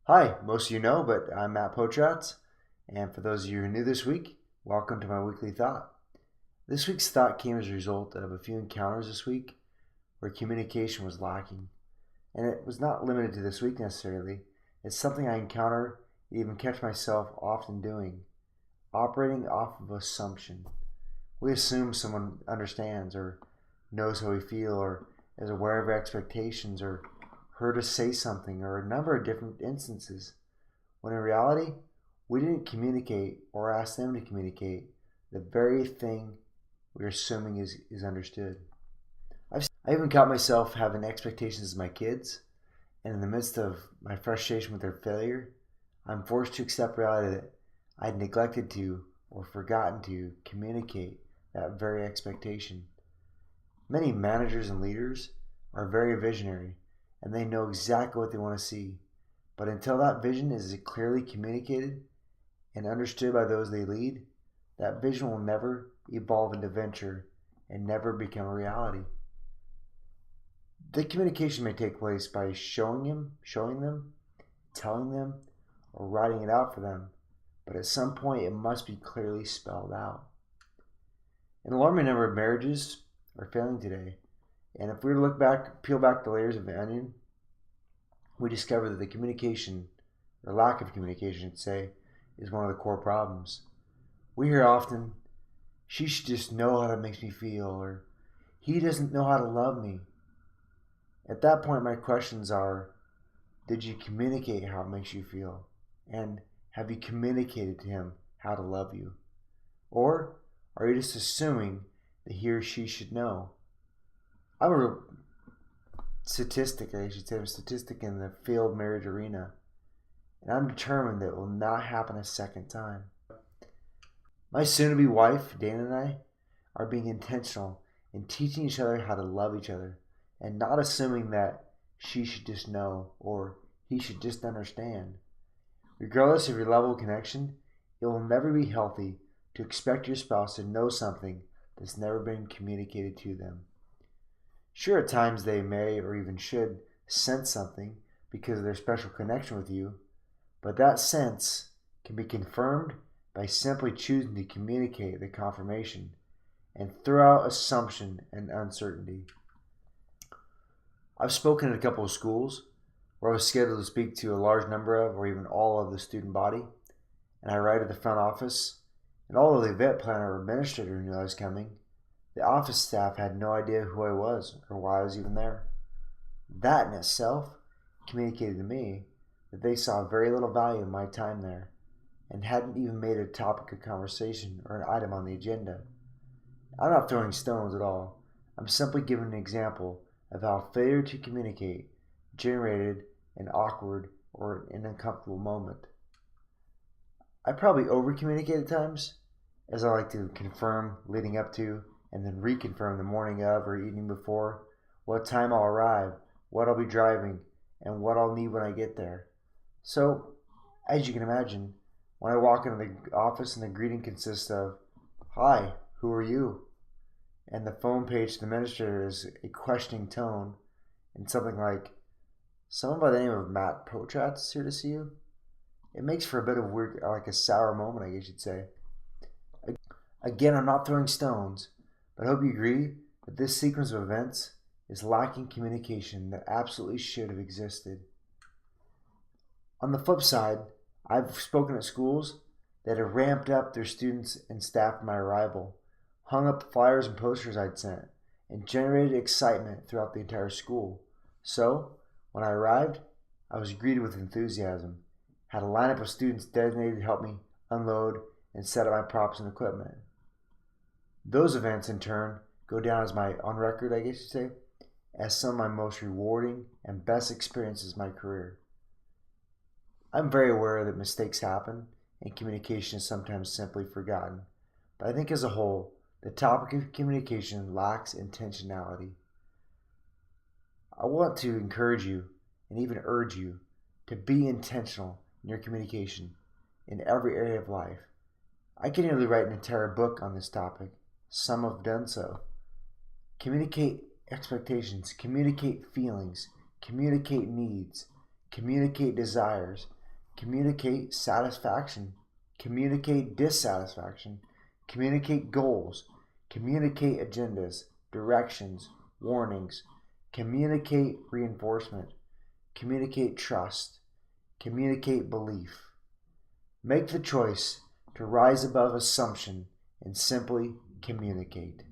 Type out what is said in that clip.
Hi, most of you know, but I'm Matt Potratz, and for those of you who are new this week, welcome to my weekly thought. This week's thought came as a result of a few encounters this week where communication was lacking. And it was not limited to this week necessarily. It's something I encounter and even catch myself often doing, operating off of assumption. We assume someone understands or knows how we feel or is aware of our expectations or heard us say something or a number of different instances, when in reality, we didn't communicate or ask them to communicate the very thing we're assuming is understood. I even caught myself having expectations of my kids, and in the midst of my frustration with their failure, I'm forced to accept reality that I'd neglected to or forgotten to communicate that very expectation. Many managers and leaders are very visionary and they know exactly what they want to see. But until that vision is clearly communicated and understood by those they lead, that vision will never evolve into venture and never become a reality. The communication may take place by showing them, telling them, or writing it out for them, but at some point it must be clearly spelled out. An alarming number of marriages are failing today, and if we were to peel back the layers of the onion, we discover that the communication, or lack of communication, I'd say, is one of the core problems. We hear often, she should just know how that makes me feel, or he doesn't know how to love me. At that point, my questions are, did you communicate how it makes you feel? And have you communicated to him how to love you? Or are you just assuming that he or she should know? I'm a statistic in the failed marriage arena, and I'm determined that it will not happen a second time. My soon-to-be wife, Dana, and I are being intentional in teaching each other how to love each other and not assuming that she should just know or he should just understand. Regardless of your level of connection, it will never be healthy to expect your spouse to know something that's never been communicated to them. Sure, at times they may or even should sense something because of their special connection with you, but that sense can be confirmed by simply choosing to communicate the confirmation and throw out assumption and uncertainty. I've spoken at a couple of schools where I was scheduled to speak to a large number of or even all of the student body, and I arrived at the front office, and although the event planner or administrator knew I was coming, the office staff had no idea who I was or why I was even there. That in itself communicated to me that they saw very little value in my time there and hadn't even made it a topic of conversation or an item on the agenda. I'm not throwing stones at all. I'm simply giving an example of how failure to communicate generated an awkward or an uncomfortable moment. I probably over communicate at times, as I like to confirm leading up to and then reconfirm the morning of or evening before what time I'll arrive, what I'll be driving, and what I'll need when I get there. So, as you can imagine, when I walk into the office and the greeting consists of, "Hi, who are you?" and the phone page to the administrator is a questioning tone and something like, "Someone by the name of Matt Potratz is here to see you," it makes for a bit of weird, like a sour moment, I guess you'd say. Again, I'm not throwing stones, but I hope you agree that this sequence of events is lacking communication that absolutely should have existed. On the flip side, I've spoken at schools that have ramped up their students and staff at my arrival, hung up the flyers and posters I'd sent, and generated excitement throughout the entire school. So, when I arrived, I was greeted with enthusiasm, had a lineup of students designated to help me unload and set up my props and equipment. Those events, in turn, go down as on record, I guess you'd say, as some of my most rewarding and best experiences in my career. I'm very aware that mistakes happen and communication is sometimes simply forgotten, but I think as a whole, the topic of communication lacks intentionality. I want to encourage you and even urge you to be intentional in your communication in every area of life. I could nearly write an entire book on this topic. Some have done so. Communicate expectations, communicate feelings, communicate needs, communicate desires, communicate satisfaction, communicate dissatisfaction, communicate goals, communicate agendas, directions, warnings, communicate reinforcement, communicate trust, communicate belief. Make the choice to rise above assumption and simply communicate.